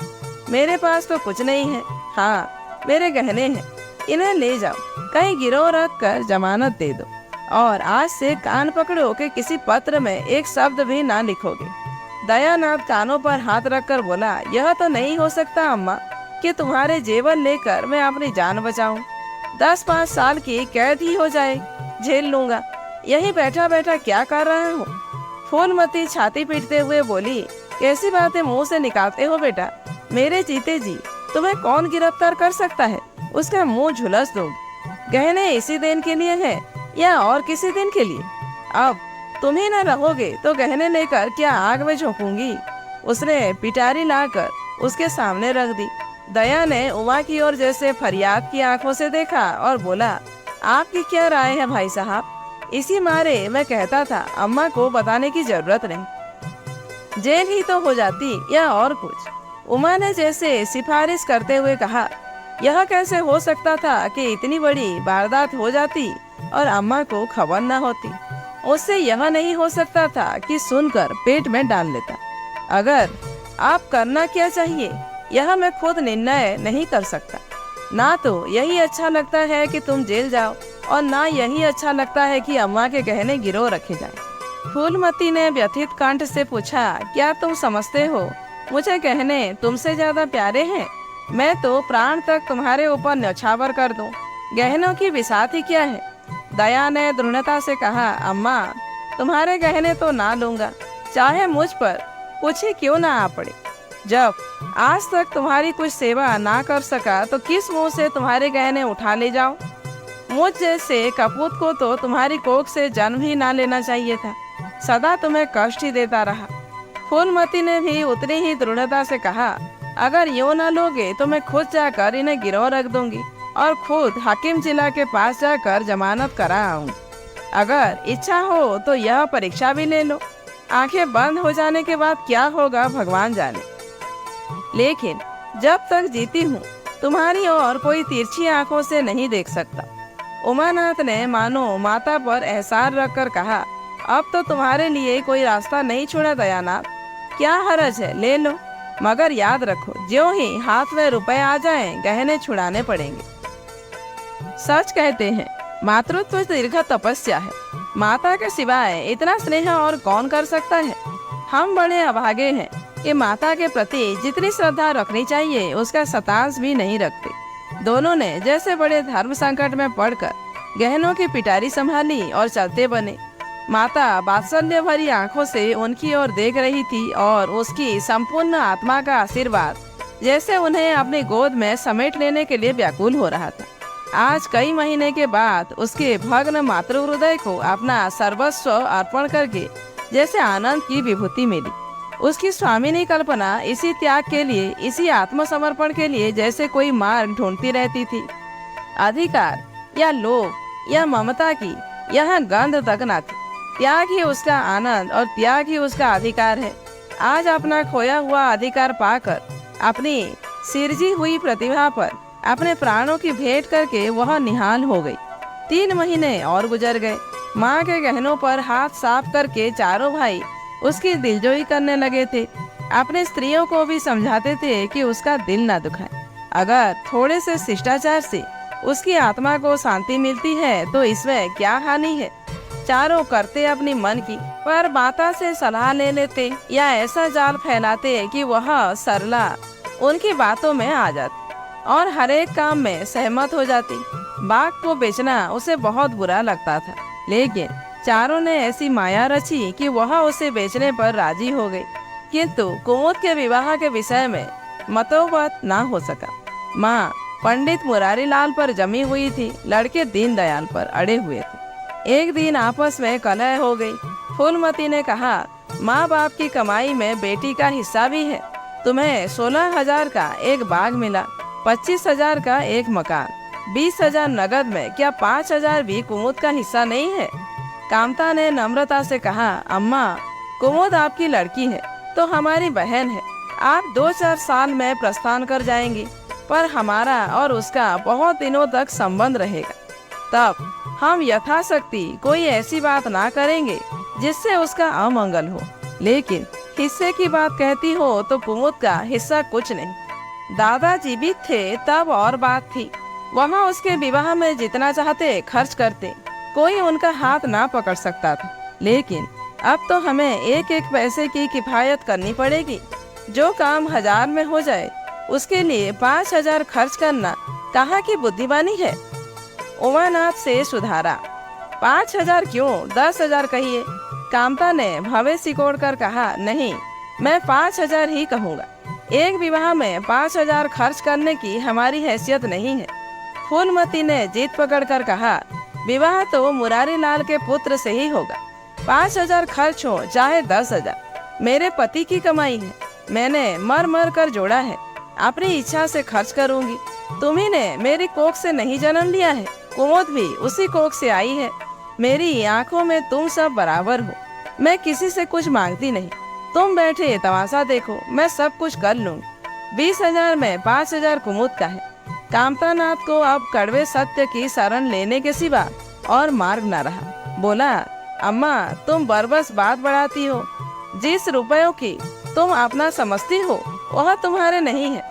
मेरे पास तो कुछ नहीं है। हाँ, मेरे गहने हैं, इन्हें ले जाओ, कहीं गिरव रख कर जमानत दे दो, और आज से कान पकड़ो कि किसी पत्र में एक शब्द भी ना लिखोगे। दयानाथ कानों पर हाथ रखकर बोला, यह तो नहीं हो सकता अम्मा कि तुम्हारे जेवर लेकर मैं अपनी जान बचाऊं। 10-5 साल की कैद ही हो जाए, झेल लूंगा। यहीं बैठा बैठा क्या कर रहा हूँ? फूलमती छाती पीटते हुए बोली, कैसी बातें मुंह से निकालते हो बेटा? मेरे जीते जी तुम्हें कौन गिरफ्तार कर सकता है? उसका मुंह झुलस दूंगी। गहने इसी दिन के लिए हैं या और किसी दिन के लिए? अब तुम ही न रहोगे तो गहने लेकर क्या आग में झोंकूंगी? उसने पिटारी लाकर उसके सामने रख दी। दया ने उमा की ओर जैसे फरियाद की आंखों से देखा और बोला, आपकी क्या राय है भाई साहब? इसी मारे मैं कहता था अम्मा को बताने की जरूरत नहीं, जेल ही तो हो जाती या और कुछ। उमा ने जैसे सिफारिश करते हुए कहा, यह कैसे हो सकता था कि इतनी बड़ी वारदात हो जाती और अम्मा को खबर न होती? उससे यह नहीं हो सकता था कि सुनकर पेट में डाल लेता। अगर आप करना क्या चाहिए यह मैं खुद निर्णय नहीं कर सकता। ना तो यही अच्छा लगता है कि तुम जेल जाओ और ना यही अच्छा लगता है कि अम्मा के गहने गिरव रखे जाएं। फूलमती ने व्यथित कंठ से पूछा, क्या तुम समझते हो मुझे गहने तुमसे ज्यादा प्यारे हैं? मैं तो प्राण तक तुम्हारे ऊपर न्यौछावर कर दूं। गहनों की बिसात ही क्या है? दया ने दृढ़ता से कहा, अम्मा तुम्हारे गहने तो ना लूंगा, चाहे मुझ पर कुछ ही क्यों ना आ पड़े। जब आज तक तुम्हारी कुछ सेवा ना कर सका तो किस मुंह से तुम्हारे गहने उठा ले जाऊं? मुझ जैसे कपूत को तो तुम्हारी कोख से जन्म ही ना लेना चाहिए था, सदा तुम्हें कष्ट ही देता रहा। फूलमती ने भी उतनी ही दृढ़ता से कहा, अगर यूं न लोगे तो मैं खुद जाकर इन्हें गिरव रख दूंगी और खुद हाकिम जिला के पास जाकर जमानत करा आऊंगी। अगर इच्छा हो तो यह परीक्षा भी ले लो। आंखें बंद हो जाने के बाद क्या होगा भगवान जाने, लेकिन जब तक जीती हूँ तुम्हारी और कोई तिरछी आंखों से नहीं देख सकता। उमानाथ ने मानो माता पर एहसान रखकर कहा, अब तो तुम्हारे लिए कोई रास्ता नहीं छोड़ा दयानाथ, क्या हरज है, ले लो, मगर याद रखो ज्यों ही हाथ में रुपए आ जाएं, गहने छुड़ाने पड़ेंगे। सच कहते हैं मातृत्व दीर्घ तपस्या है, माता के सिवाय इतना स्नेह और कौन कर सकता है? हम बड़े अभागे हैं कि माता के प्रति जितनी श्रद्धा रखनी चाहिए उसका शतांश भी नहीं रखते। दोनों ने जैसे बड़े धर्म संकट में पड़कर गहनों की पिटारी संभाली और चलते बने। माता वात्सल्य भरी आंखों से उनकी ओर देख रही थी और उसकी संपूर्ण आत्मा का आशीर्वाद जैसे उन्हें अपनी गोद में समेट लेने के लिए व्याकुल हो रहा था। आज कई महीने के बाद उसके भग्न मातृ हृदय को अपना सर्वस्व अर्पण करके जैसे आनंद की विभूति मिली। उसकी स्वामिनी कल्पना इसी त्याग के लिए, इसी आत्मसमर्पण के लिए जैसे कोई मार्ग ढूंढती रहती थी। अधिकार या लोभ या ममता की यह गंध तक न थी। त्याग ही उसका आनंद और त्याग ही उसका अधिकार है। आज अपना खोया हुआ अधिकार पाकर, अपनी सिरजी हुई प्रतिभा पर अपने प्राणों की भेंट करके वह निहाल हो गई। 3 महीने और गुजर गए। माँ के गहनों पर हाथ साफ करके चारों भाई उसकी दिलजोई करने लगे थे। अपने स्त्रियों को भी समझाते थे कि उसका दिल न दुखाए। अगर थोड़े से शिष्टाचार से उसकी आत्मा को शांति मिलती है तो इसमें क्या हानि है। चारों करते अपनी मन की, पर माता से सलाह ले लेते या ऐसा जाल फैलाते कि वह सरला उनकी बातों में आ जाती और हर एक काम में सहमत हो जाती। बाग को बेचना उसे बहुत बुरा लगता था, लेकिन चारों ने ऐसी माया रची कि वह उसे बेचने पर राजी हो गई। किंतु कुमुद के विवाह के विषय में मतोवत ना हो सका। माँ पंडित मुरारी लाल पर जमी हुई थी, लड़के दीनदयाल पर अड़े हुए थे। एक दिन आपस में कलह हो गई। फूलमती ने कहा, माँ बाप की कमाई में बेटी का हिस्सा भी है। तुम्हें 16,000 का एक बाग मिला, 25,000 का एक मकान, 20,000 नगद में, क्या 5,000 भी कुमुद का हिस्सा नहीं है? कामता ने नम्रता से कहा, अम्मा कुमुद आपकी लड़की है तो हमारी बहन है। आप 2-4 साल में प्रस्थान कर जाएंगी, पर हमारा और उसका बहुत दिनों तक संबंध रहेगा। तब हम यथाशक्ति कोई ऐसी बात ना करेंगे जिससे उसका अमंगल हो। लेकिन हिस्से की बात कहती हो तो कुमुद का हिस्सा कुछ नहीं। दादा जीवित थे तब और बात थी, वहाँ उसके विवाह में जितना चाहते खर्च करते, कोई उनका हाथ ना पकड़ सकता था। लेकिन अब तो हमें एक एक पैसे की किफायत करनी पड़ेगी। जो काम 1000 में हो जाए उसके लिए 5000 खर्च करना कहाँ की बुद्धिमानी है। उमानाथ से सुधारा। 5000 क्यों, 10,000 कहिए। कामता ने भवे सिकोड़ कर कहा, नहीं, मैं 5000 ही कहूँगा। एक विवाह में 5000 खर्च करने की हमारी हैसियत नहीं है। फूलमती ने जीत पकड़कर कहा, विवाह तो मुरारी लाल के पुत्र से ही होगा। 5000 खर्च हो चाहे 10,000, मेरे पति की कमाई है। मैंने मर मर कर जोड़ा है, अपनी इच्छा से खर्च करूंगी। तुम्ही ने मेरी कोख से नहीं जन्म लिया है, कुमुद भी उसी कोख से आई है। मेरी आंखों में तुम सब बराबर हो। मैं किसी से कुछ मांगती नहीं। तुम बैठे तमाशा देखो, मैं सब कुछ कर लूंगी। 20,000 में 5,000 कुमुद का है। कामतानाथ को अब कड़वे सत्य की शरण लेने के सिवा और मार्ग न रहा। बोला, अम्मा तुम बरबस बात बढ़ाती हो। जिस रुपयों की तुम अपना समझती हो वह तुम्हारे नहीं है।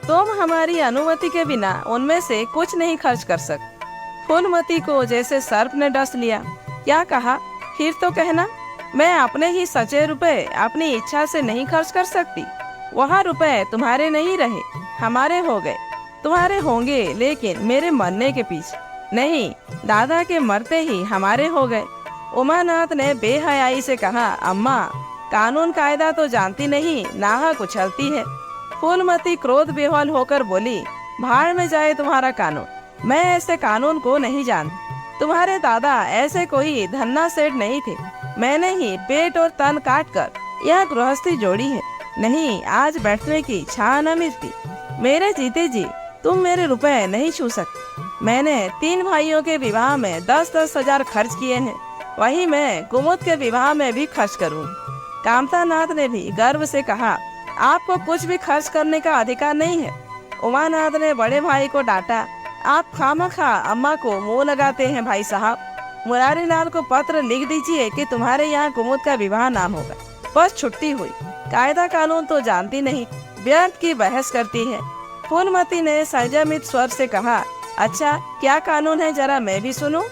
तुम हमारी अनुमति के बिना उनमें से कुछ नहीं खर्च कर सकते। फूलमती को जैसे सर्प ने डस लिया। क्या कहा, फिर तो कहना। मैं अपने ही सचे रुपए अपनी इच्छा से नहीं खर्च कर सकती। वह रुपए तुम्हारे नहीं रहे, हमारे हो गए। तुम्हारे होंगे लेकिन मेरे मरने के पीछे नहीं, दादा के मरते ही हमारे हो गए। उमानाथ ने बेहयाई से कहा, अम्मा कानून कायदा तो जानती नहीं, नाहक उछलती है। फूलमती क्रोध बेहाल होकर बोली, भाड़ में जाए तुम्हारा कानून। मैं ऐसे कानून को नहीं जानती। तुम्हारे दादा ऐसे कोई धन्ना सेठ नहीं थे। मैंने ही पेट और तन काट कर यह गृहस्थी जोड़ी है। नहीं, आज बैठने की छा न मिलती। मेरे जीते जी तुम मेरे रुपए नहीं छू सकते। मैंने 3 भाइयों के विवाह में 10-10 हजार खर्च किए हैं, वही मैं कुमुद के विवाह में भी खर्च करूँगी। कामतानाथ ने भी गर्व से कहा, आपको कुछ भी खर्च करने का अधिकार नहीं है। उमानाथ ने बड़े भाई को डांटा, आप खामखा अम्मा को मुंह लगाते हैं भाई साहब। मुरारी लाल को पत्र लिख दीजिए कि तुम्हारे यहाँ कुमुद का विवाह ना होगा। बस छुट्टी हुई। कायदा कानून तो जानती नहीं, व्यर्थ की बहस करती है। फूलमती ने संयमित स्वर से कहा, अच्छा क्या कानून है, जरा मैं भी सुनूं।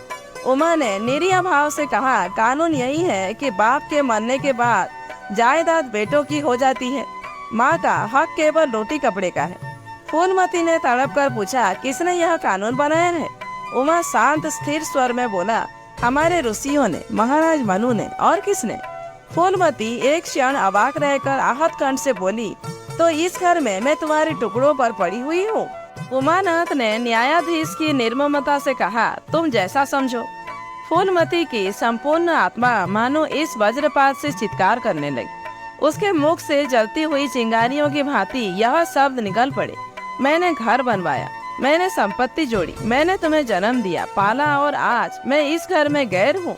उमा ने निरीह भाव से कहा, कानून यही है कि बाप के मरने के बाद जायदाद बेटों की हो जाती है। माँ का हक केवल रोटी कपड़े का है। फूलमती ने तड़प कर पूछा, किसने यह कानून बनाया है। उमा शांत स्थिर स्वर में बोला, हमारे ऋषियों ने, महाराज मनु ने, और किसने। फूलमती एक क्षण अवाक रहकर आहत कंठ से बोली, तो इस घर में मैं तुम्हारे टुकड़ों पर पड़ी हुई हूँ। उमानाथ ने न्यायाधीश की निर्ममता से कहा, तुम जैसा समझो। फूलमती की संपूर्ण आत्मा मानो इस वज्रपात से चित्कार करने लगी। उसके मुख से जलती हुई चिंगारियों की भांति यह शब्द निकल पड़े, मैंने घर बनवाया, मैंने संपत्ति जोड़ी, मैंने तुम्हें जन्म दिया, पाला, और आज मैं इस घर में गैर हूँ।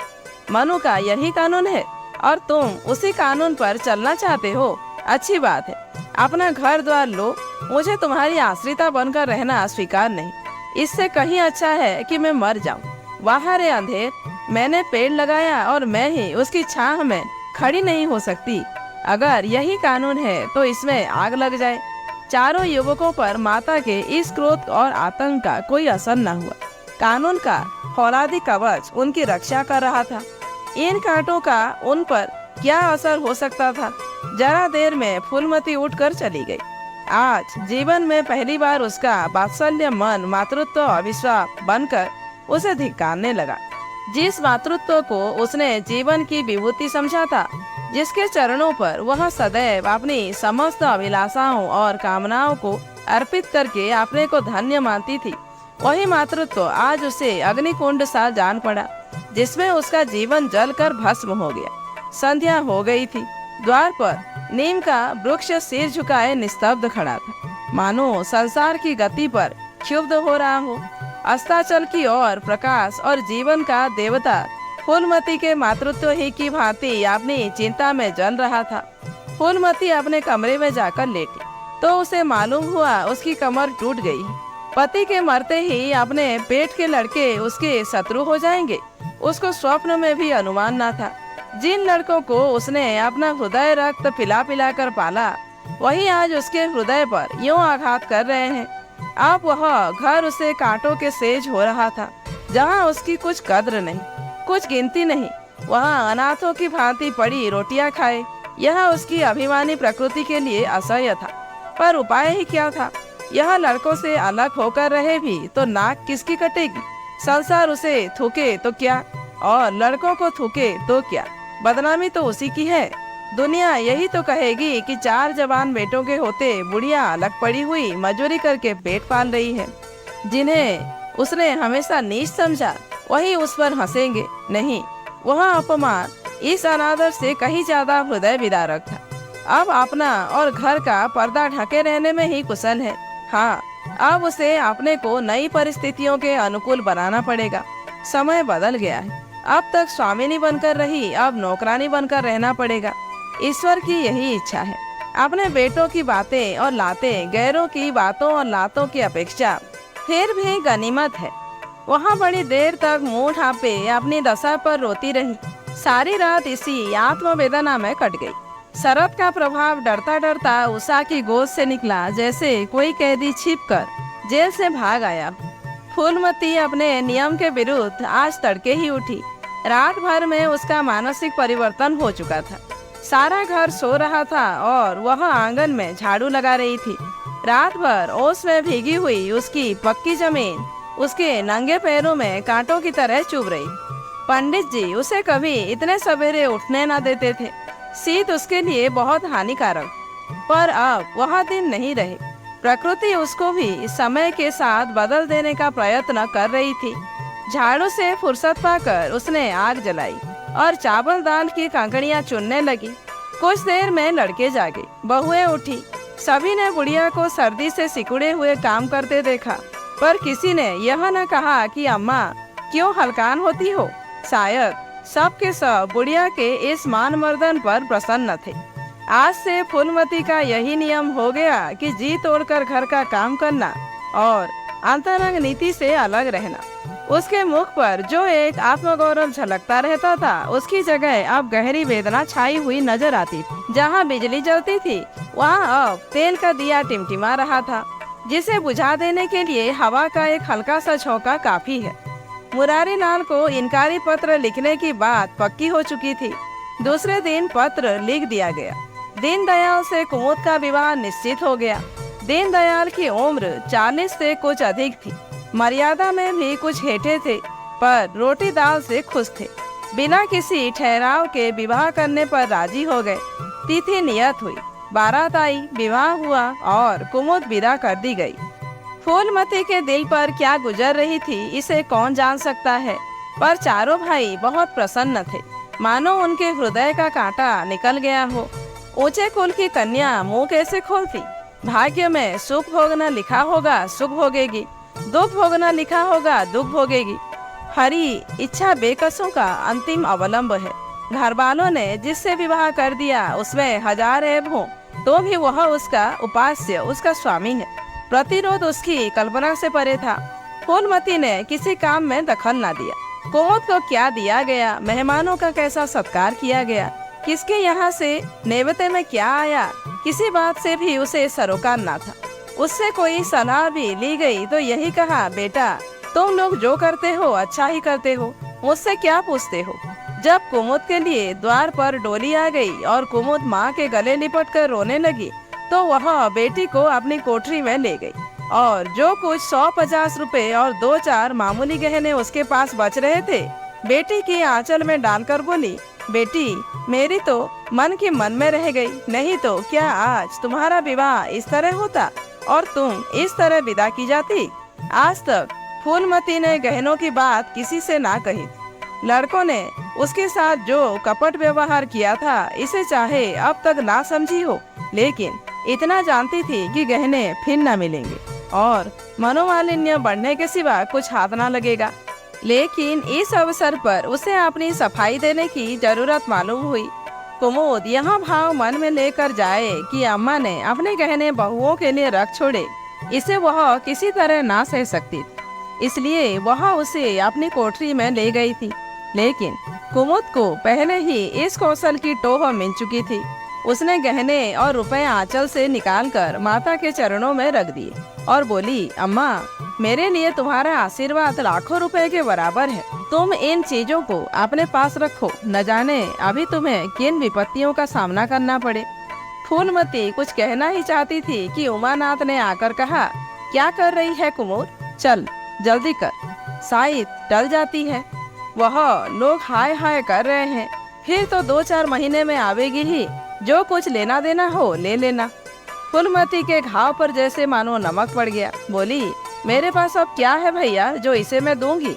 मनु का यही कानून है और तुम उसी कानून पर चलना चाहते हो। अच्छी बात है, अपना घर द्वार लो। मुझे तुम्हारी आश्रिता बनकर रहना स्वीकार नहीं। इससे कहीं अच्छा है कि मैं मर जाऊं। वाह रे अंधेर, मैंने पेड़ लगाया और मैं ही उसकी छाह में खड़ी नहीं हो सकती। अगर यही कानून है तो इसमें आग लग जाए। चारों युवकों पर माता के इस क्रोध और आतंक का कोई असर न हुआ। कानून का फौलादी कवच उनकी रक्षा कर रहा था। इन कांटों का उन पर क्या असर हो सकता था। जरा देर में फूलमती उठकर चली गई। आज जीवन में पहली बार उसका वात्सल्य मन मातृत्व अविश्वास बनकर उसे धिक्कारने लगा। जिस मातृत्व को उसने जीवन की विभूति समझा था, जिसके चरणों पर वह सदैव अपनी समस्त अभिलाषाओं और कामनाओं को अर्पित करके अपने को धन्य मानती थी, वही मातृत्व आज उसे अग्निकुंड सा जान पड़ा, जिसमें उसका जीवन जलकर भस्म हो गया। संध्या हो गई थी। द्वार पर नीम का वृक्ष सिर झुकाए निस्तब्ध खड़ा था, मानो संसार की गति पर क्षुब्ध हो रहा हो। अस्ताचल की ओर प्रकाश और जीवन का देवता फूलमती के मातृत्व ही की भांति अपनी चिंता में जल रहा था। फूलमती अपने कमरे में जाकर लेटी तो उसे मालूम हुआ उसकी कमर टूट गई। पति के मरते ही अपने पेट के लड़के उसके शत्रु हो जाएंगे, उसको स्वप्न में भी अनुमान ना था। जिन लड़कों को उसने अपना हृदय रक्त पिला पिला कर पाला, वही आज उसके हृदय पर यूं आघात कर रहे हैं। अब वह घर उसे कांटों के सेज हो रहा था, जहां उसकी कुछ कद्र नहीं, कुछ गिनती नहीं। वहां अनाथों की भांति पड़ी रोटियां खाए, यह उसकी अभिमानी प्रकृति के लिए असह्य था। पर उपाय ही क्या था? यह लड़कों से अलग होकर रहे भी तो नाक किसकी कटेगी? संसार उसे थूके तो क्या, और लड़कों को थूके तो क्या, बदनामी तो उसी की है। दुनिया यही तो कहेगी कि 4 जवान बेटों के होते बुढ़िया अलग पड़ी हुई मजूरी करके पेट पाल रही है। जिन्हें उसने हमेशा नीच समझा, वही उस पर हंसेंगे। नहीं, वह अपमान इस अनादर से कहीं ज्यादा हृदय विदारक था। अब अपना और घर का पर्दा ढके रहने में ही कुशल है। हाँ, अब उसे अपने को नई परिस्थितियों के अनुकूल बनाना पड़ेगा। समय बदल गया है। अब तक स्वामिनी बनकर रही, अब नौकरानी बनकर रहना पड़ेगा। ईश्वर की यही इच्छा है। अपने बेटों की बातें और लातें गैरों की बातों और लातों की अपेक्षा फिर भी गनीमत है। वहाँ बड़ी देर तक मुंह ढांपे अपनी दशा पर रोती रही। सारी रात इसी आत्मवेदना में कट गई। शरद का प्रभाव डरता डरता उषा की गोद से निकला, जैसे कोई कैदी छिपकर जेल से भाग आया। फूलमती अपने नियम के विरुद्ध आज तड़के ही उठी। रात भर में उसका मानसिक परिवर्तन हो चुका था। सारा घर सो रहा था और वह आंगन में झाड़ू लगा रही थी। रात भर ओस में भीगी हुई उसकी पक्की जमीन उसके नंगे पैरों में कांटों की तरह चुभ रही। पंडित जी उसे कभी इतने सवेरे उठने न देते थे। शीत उसके लिए बहुत हानिकारक, पर अब वह दिन नहीं रहे। प्रकृति उसको भी समय के साथ बदल देने का प्रयत्न कर रही थी। झाड़ू से फुर्सत पाकर उसने आग जलाई और चावल दाल की कांकड़ियां चुनने लगी। कुछ देर में लड़के जागे, बहुएं उठी। सभी ने बुढ़िया को सर्दी से सिकुड़े हुए काम करते देखा, पर किसी ने यह न कहा कि अम्मा क्यों हलकान होती हो। शायद सब के सब बुढ़िया के इस मान मर्दन पर प्रसन्न थे। आज से फूलमती का यही नियम हो गया कि जी तोड़कर घर का काम करना और अंतरंग नीति से अलग रहना। उसके मुख पर जो एक आत्मगौरव झलकता रहता था, उसकी जगह अब गहरी वेदना छाई हुई नजर आती थी। जहाँ बिजली जलती थी, वहाँ अब तेल का दिया टिमटिमा रहा था, जिसे बुझा देने के लिए हवा का एक हल्का सा झोंका काफी है। मुरारी लाल को इनकारी पत्र लिखने की बात पक्की हो चुकी थी। दूसरे दिन पत्र लिख दिया गया। दीनदयाल से कुमुद का विवाह निश्चित हो गया। दीनदयाल की उम्र 40 से कुछ अधिक थी। मर्यादा में भी कुछ हेठे थे, पर रोटी दाल से खुश थे। बिना किसी ठहराव के विवाह करने पर राजी हो गए। तिथि नियत हुई, बारात आई, विवाह हुआ और कुमुद विदा कर दी गई। फूलमती के दिल पर क्या गुजर रही थी, इसे कौन जान सकता है, पर चारों भाई बहुत प्रसन्न थे, मानो उनके हृदय का कांटा निकल गया हो। ऊंचे कुल की कन्या मुंह कैसे खोलती? भाग्य में सुख भोगना लिखा होगा, सुख भोगेगी। दुख भोगना लिखा होगा, दुख भोगेगी। हरी इच्छा बेकसों का अंतिम अवलंब है। घर वालों ने जिससे विवाह कर दिया, उसमें 1000 ऐब हो तो भी वह उसका उपास्य, उसका स्वामी है। प्रतिरोध उसकी कल्पना से परे था। फूलमती ने किसी काम में दखल न दिया। कुमुद को क्या दिया गया, मेहमानों का कैसा सत्कार किया गया, किसके यहाँ से नेवते में क्या आया, किसी बात से भी उसे सरोकार न था। उससे कोई सलाह भी ली गई तो यही कहा, बेटा तुम लोग जो करते हो अच्छा ही करते हो, मुझसे क्या पूछते हो। जब कुमुद के लिए द्वार पर डोली आ गई और कुमुद माँ के गले लिपट कर रोने लगी, तो वह बेटी को अपनी कोठरी में ले गई और जो कुछ 150 रुपए और 2-4 मामूली गहने उसके पास बच रहे थे, बेटी की आंचल में डालकर बोली, बेटी मेरी तो मन की मन में रह गई, नहीं तो क्या आज तुम्हारा विवाह इस तरह होता और तुम इस तरह विदा की जाती। आज तक फूलमती ने गहनों की बात किसी से ना कही। लड़कों ने उसके साथ जो कपट व्यवहार किया था, इसे चाहे अब तक ना समझी हो, लेकिन इतना जानती थी कि गहने फिर न मिलेंगे और मनोमालिन्य बढ़ने के सिवा कुछ हाथ ना लगेगा। लेकिन इस अवसर पर उसे अपनी सफाई देने की जरूरत मालूम हुई। कुमुद यह भाव मन में लेकर जाए कि अम्मा ने अपने गहने बहुओं के लिए रख छोड़े, इसे वह किसी तरह ना सह सकती थी, इसलिए वह उसे अपनी कोठरी में ले गई थी। लेकिन कुमुद को पहले ही इस कौशल की टोह मिल चुकी थी। उसने गहने और रुपए आंचल से निकालकर माता के चरणों में रख दिए और बोली, अम्मा, मेरे लिए तुम्हारा आशीर्वाद लाखों रुपए के बराबर है। तुम इन चीजों को अपने पास रखो, न जाने अभी तुम्हें किन विपत्तियों का सामना करना पड़े। फूलमती कुछ कहना ही चाहती थी कि उमानाथ ने आकर कहा, क्या कर रही है कुमुद, चल जल्दी कर, शायद टल जाती है। वह लोग हाय हाय कर रहे हैं, फिर तो 2-4 महीने में आवेगी ही, जो कुछ लेना देना हो ले लेना। फूलमती के घाव पर जैसे मानो नमक पड़ गया। बोली, मेरे पास अब क्या है भैया जो इसे मैं दूंगी।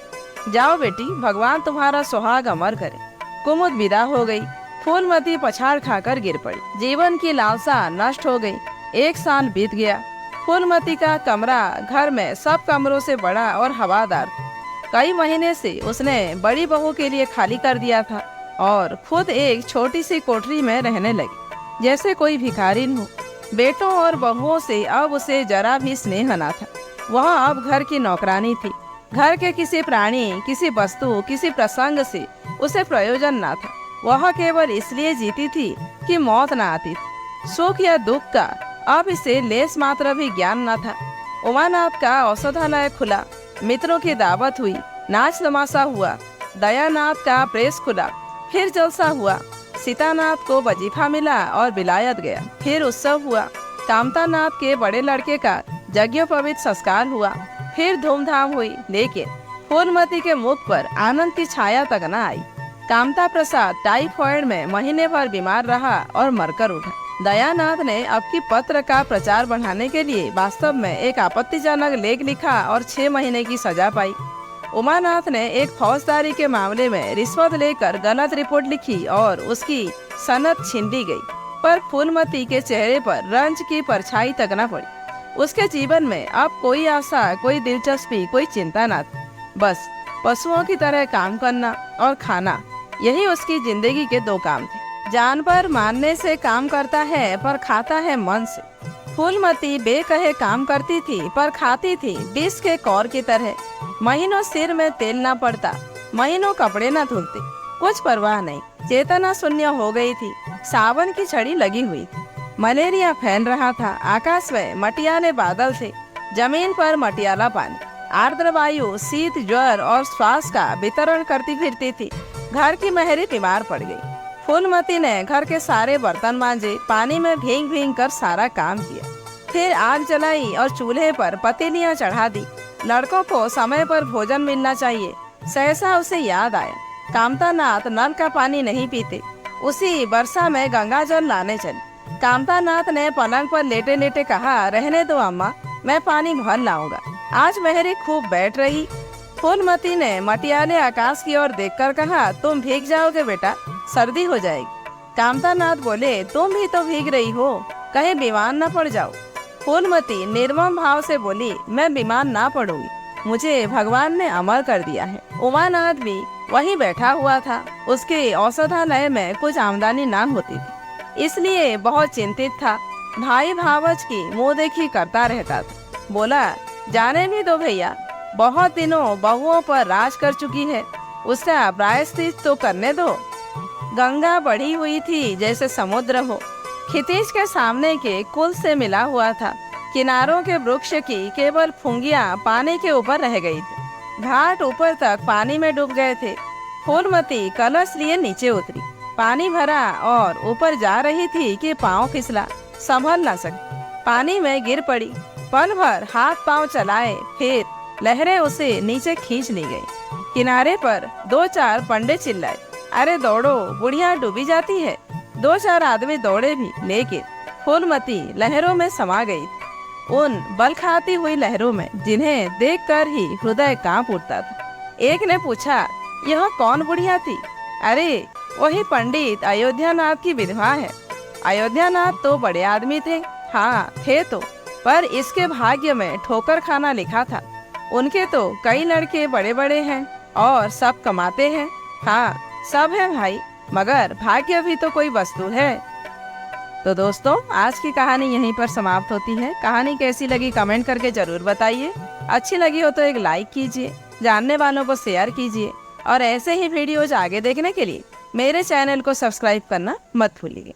जाओ बेटी, भगवान तुम्हारा सुहाग अमर करे। कुमुद विदा हो गई। फूलमती पछाड़ खाकर गिर पड़ी। जीवन की लालसा नष्ट हो गई। 1 साल बीत गया। फूलमती का कमरा घर में सब कमरों से बड़ा और हवादार था। कई महीने से उसने बड़ी बहू के लिए खाली कर दिया था और खुद एक छोटी सी कोठरी में रहने लगी, जैसे कोई भिखारिन हो। बेटों और बहुओं से अब उसे जरा भी स्नेह न था। वह अब घर की नौकरानी थी। घर के किसी प्राणी, किसी वस्तु, किसी प्रसंग से उसे प्रयोजन न था। वह केवल इसलिए जीती थी कि मौत न आती थी। सुख या दुख का अब इसे लेस मात्र भी ज्ञान न था। उमानाथ का औषधालय खुला, मित्रों की दावत हुई, नाच तमाशा हुआ। दयानाथ का प्रेस खुला, फिर जलसा हुआ। सीतानाथ को वजीफा मिला और विलायत गया, फिर उत्सव हुआ। कामतानाथ के बड़े लड़के का यज्ञोपवीत संस्कार हुआ, फिर धूमधाम हुई। लेकिन फूलमती के मुख पर आनंद की छाया तक न आई। कामता प्रसाद टाइफॉइड में महीने भर बीमार रहा और मरकर उठा। दयानाथ ने अब की पत्र का प्रचार बढ़ाने के लिए वास्तव में एक आपत्तिजनक लेख लिखा और 6 महीने की सजा पाई। उमानाथ ने एक फौजदारी के मामले में रिश्वत लेकर गलत रिपोर्ट लिखी और उसकी सनद छीन ली गई। पर फूलमती के चेहरे पर रंज की परछाई तक न पड़ी। उसके जीवन में अब कोई आशा, कोई दिलचस्पी, कोई चिंता न थी। बस पशुओं की तरह काम करना और खाना, यही उसकी जिंदगी के 2 काम थे। जानवर मानने से काम करता है पर खाता है मन से। फूलमती बेकहे काम करती थी पर खाती थी विष के कौर की तरह। महीनों सिर में तेल ना पड़ता, महीनों कपड़े ना धुलते, कुछ परवाह नहीं। चेतना शून्य हो गई थी। सावन की छड़ी लगी हुई थी। मलेरिया फैल रहा था। आकाश में मटियाले बादल थे, जमीन पर मटियाला पानी। आर्द्र वायु शीत, ज्वर और श्वास का वितरण करती फिरती थी। घर की मेहरी बीमार पड़ गई। फूलमती ने घर के सारे बर्तन मांजे, पानी में भींग भींग कर सारा काम किया। फिर आग जलाई और चूल्हे पर पतीलियां चढ़ा दी। लड़कों को समय पर भोजन मिलना चाहिए। सहसा उसे याद आया, कामतानाथ नल का पानी नहीं पीते। उसी वर्षा में गंगा जल लाने चली। कामतानाथ ने पलंग पर लेटे लेटे कहा, रहने दो अम्मा, मैं पानी भर लाऊंगा। आज मेहरी खूब बैठ रही। फूलमती ने मटियाले आकाश की ओर देखकर कहा, तुम भीग जाओगे बेटा, सर्दी हो जाएगी। कामतानाथ बोले, तुम भी तो भीग रही हो, कहीं बीमार न पड़ जाओ। फूलमती निर्मम भाव से बोली, मैं बीमार ना पड़ूंगी, मुझे भगवान ने अमर कर दिया है। उमानाथ भी वहीं बैठा हुआ था। उसके औषधालय में कुछ आमदनी ना होती थी, इसलिए बहुत चिंतित था। भाई भावच की मुँह देखी करता रहता था। बोला, जाने भी दो भैया, बहुत दिनों बहुओं पर राज कर चुकी है, उसका प्रायश्चित तो करने दो। गंगा बढ़ी हुई थी जैसे समुद्र हो। खितीज के सामने के कुल से मिला हुआ था। किनारों के वृक्ष की केवल फुंगियां पानी के ऊपर रह गई थी। घाट ऊपर तक पानी में डूब गए थे। फूलमती कलश लिए नीचे उतरी। पानी भरा और ऊपर जा रही थी कि पांव फिसला, संभल न सकी, पानी में गिर पड़ी। पल भर हाथ पांव चलाए, फिर लहरें उसे नीचे खींच ली गई। किनारे पर 2-4 पंडित चिल्लाए, अरे दौड़ो, बुढ़िया डूबी जाती है। 2-4 आदमी दौड़े भी, लेकिन फूलमती लहरों में समा गई। उन बल खाती हुई लहरों में जिन्हें देखकर ही हृदय कांप उठता था। एक ने पूछा, यह कौन बुढ़िया थी? अरे वही पंडित अयोध्यानाथ की विधवा है। अयोध्यानाथ तो बड़े आदमी थे। हाँ थे तो, पर इसके भाग्य में ठोकर खाना लिखा था। उनके तो कई लड़के बड़े बड़े हैं और सब कमाते हैं। हाँ सब है भाई, मगर भाग्य भी तो कोई वस्तु है। तो दोस्तों, आज की कहानी यहीं पर समाप्त होती है। कहानी कैसी लगी कमेंट करके ज़रूर बताइए। अच्छी लगी हो तो एक लाइक कीजिए, जानने वालों को शेयर कीजिए और ऐसे ही वीडियोज आगे देखने के लिए मेरे चैनल को सब्सक्राइब करना मत भूलिए।